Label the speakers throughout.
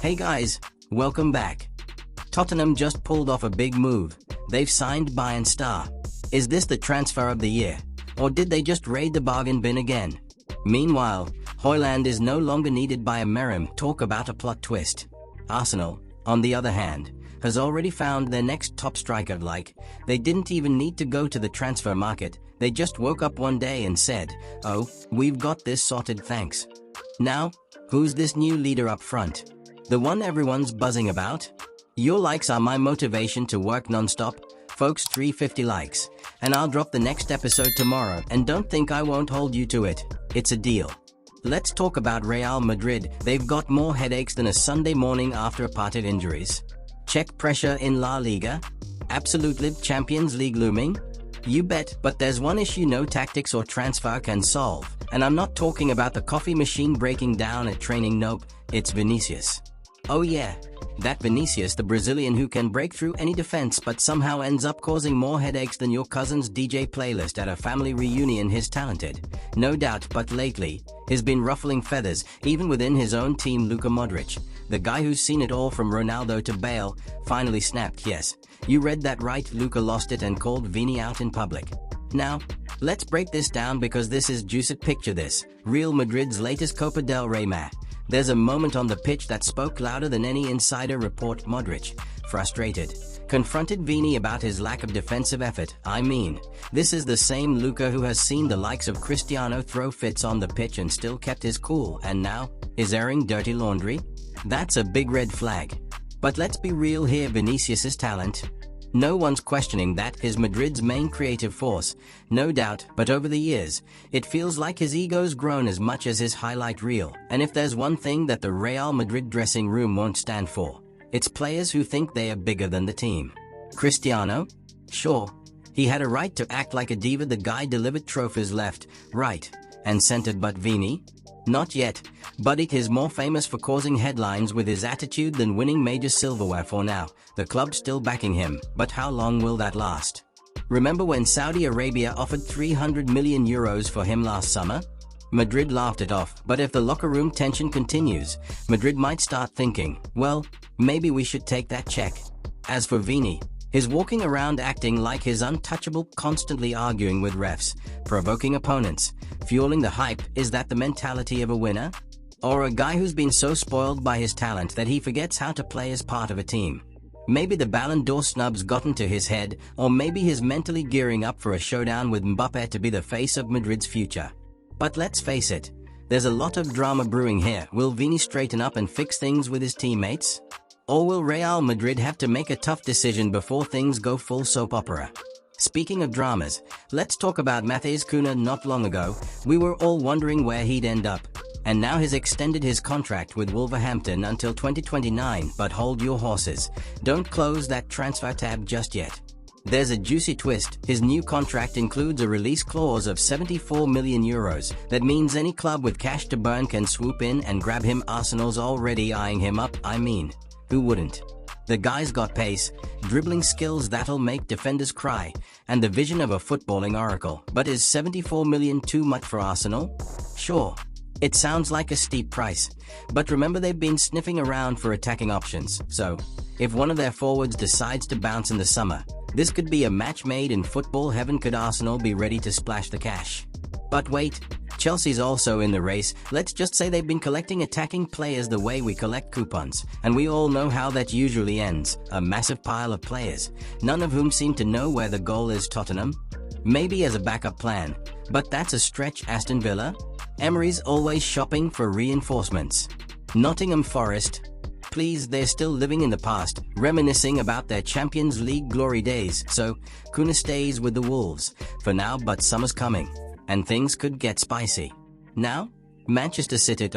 Speaker 1: Hey guys, welcome back. Tottenham just pulled off a big move. They've signed Bayern star. Is this the transfer of the year? Or did they just raid the bargain bin again? Meanwhile, HOJLUND is no longer needed by a Merim. Talk about a plot twist. Arsenal, on the other hand, has already found their next top striker. They didn't even need to go to the transfer market. They just woke up one day and said, "Oh, we've got this sorted, thanks." Now, who's this new leader up front? The one everyone's buzzing about? Your likes are my motivation to work non-stop. Folks, 350 likes, and I'll drop the next episode tomorrow, and don't think I won't hold you to it. It's a deal. Let's talk about Real Madrid. They've got more headaches than a Sunday morning after a parted injuries. Check pressure in La Liga? Absolutely Champions League looming? You bet, but there's one issue no tactics or transfer can solve, and I'm not talking about the coffee machine breaking down at training. Nope, it's Vinicius. Oh yeah, that Vinicius, the Brazilian who can break through any defense but somehow ends up causing more headaches than your cousin's DJ playlist at a family reunion. He's talented, no doubt, but lately, he's been ruffling feathers, even within his own team. Luka Modric, the guy who's seen it all from Ronaldo to Bale, finally snapped. Yes, you read that right, Luka lost it and called Vini out in public. Now, let's break this down because this is juicy. Picture this, Real Madrid's latest Copa del Rey match. There's a moment on the pitch that spoke louder than any insider report. Modric, frustrated, confronted Vini about his lack of defensive effort. I mean, this is the same Luka who has seen the likes of Cristiano throw fits on the pitch and still kept his cool, and now is airing dirty laundry? That's a big red flag. But let's be real here, Vinicius's talent. No one's questioning that. He's Madrid's main creative force, no doubt, but over the years, it feels like his ego's grown as much as his highlight reel. And if there's one thing that the Real Madrid dressing room won't stand for, it's players who think they are bigger than the team. Cristiano? Sure, he had a right to act like a diva. The guy delivered trophies left, right, and centered, but Vini? Not yet, but it is more famous for causing headlines with his attitude than winning major silverware. For now, the club's still backing him, but how long will that last? Remember when Saudi Arabia offered €300 million for him last summer? Madrid laughed it off, but if the locker room tension continues, Madrid might start thinking, well, maybe we should take that check. As for Vini, he's walking around acting like he's untouchable, constantly arguing with refs, provoking opponents, fueling the hype. Is that the mentality of a winner? Or a guy who's been so spoiled by his talent that he forgets how to play as part of a team? Maybe the Ballon d'Or snub's gotten to his head, or maybe he's mentally gearing up for a showdown with Mbappe to be the face of Madrid's future. But let's face it, there's a lot of drama brewing here. Will Vini straighten up and fix things with his teammates? Or will Real Madrid have to make a tough decision before things go full soap opera? Speaking of dramas, let's talk about Cunha. Not long ago, we were all wondering where he'd end up, and now he's extended his contract with Wolverhampton until 2029. But hold your horses, don't close that transfer tab just yet. There's a juicy twist. His new contract includes a release clause of €74 million. That means any club with cash to burn can swoop in and grab him. Arsenal's already eyeing him up. I mean, who wouldn't? The guy's got pace, dribbling skills that'll make defenders cry, and the vision of a footballing oracle. But is €74 million too much for Arsenal? Sure, it sounds like a steep price, but remember they've been sniffing around for attacking options. So, if one of their forwards decides to bounce in the summer, this could be a match made in football heaven. Could Arsenal be ready to splash the cash? But wait, Chelsea's also in the race. Let's just say they've been collecting attacking players the way we collect coupons, and we all know how that usually ends, a massive pile of players, none of whom seem to know where the goal is. Tottenham? Maybe as a backup plan, but that's a stretch. Aston Villa? Emery's always shopping for reinforcements. Nottingham Forest? Please, they're still living in the past, reminiscing about their Champions League glory days. So, Cunha stays with the Wolves for now, but summer's coming, and things could get spicy. Now, Manchester City.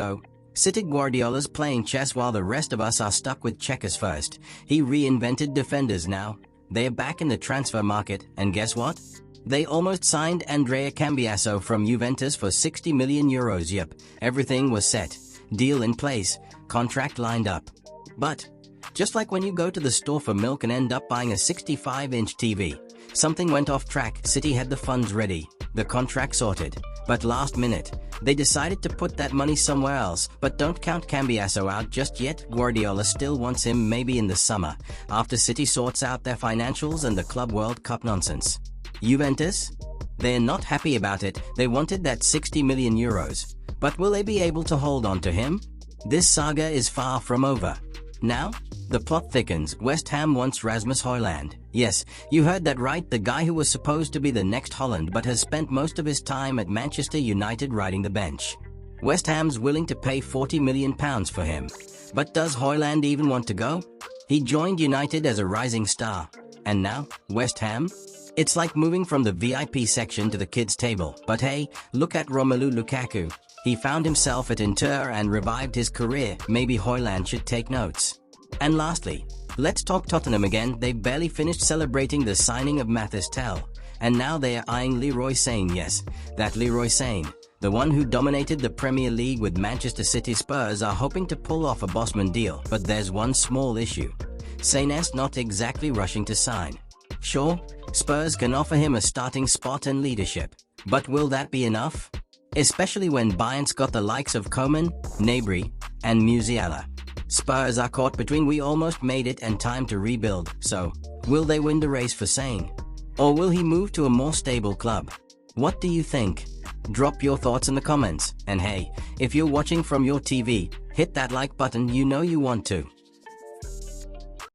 Speaker 1: City. Guardiola's playing chess while the rest of us are stuck with checkers first. He reinvented defenders. Now, they're back in the transfer market, and guess what? They almost signed Andrea Cambiasso from Juventus for €60 million. Yep, everything was set, deal in place, contract lined up. But, just like when you go to the store for milk and end up buying a 65-inch TV, something went off track. City had the funds ready, the contract sorted, But last minute, they decided to put that money somewhere else. But don't count Cambiasso out just yet. Guardiola still wants him maybe in the summer, after City sorts out their financials and the Club World Cup nonsense. Juventus? They're not happy about it. They wanted that 60 million euros. But will they be able to hold on to him? This saga is far from over. Now, the plot thickens. West Ham wants Rasmus HOJLUND. Yes, you heard that right, the guy who was supposed to be the next Holland but has spent most of his time at Manchester United riding the bench. West Ham's willing to pay £40 million for him. But does HOJLUND even want to go? He joined United as a rising star. And now, West Ham? It's like moving from the VIP section to the kids' table. But hey, look at Romelu Lukaku. He found himself at Inter and revived his career. Maybe HOJLUND should take notes. And lastly, let's talk Tottenham again. They barely finished celebrating the signing of Mathis Tel, and now they are eyeing Leroy SANE. Yes, that Leroy SANE, the one who dominated the Premier League with Manchester City. Spurs are hoping to pull off a Bosman deal, but there's one small issue. SANE's not exactly rushing to sign. Sure, Spurs can offer him a starting spot and leadership, but will that be enough? Especially when Bayern's got the likes of Coman, Gnabry, and Musiala. Spurs are caught between we almost made it and time to rebuild. So, will they win the race for SANE? Or will he move to a more stable club? What do you think? Drop your thoughts in the comments. And hey, if you're watching from your TV, hit that like button, you know you want to.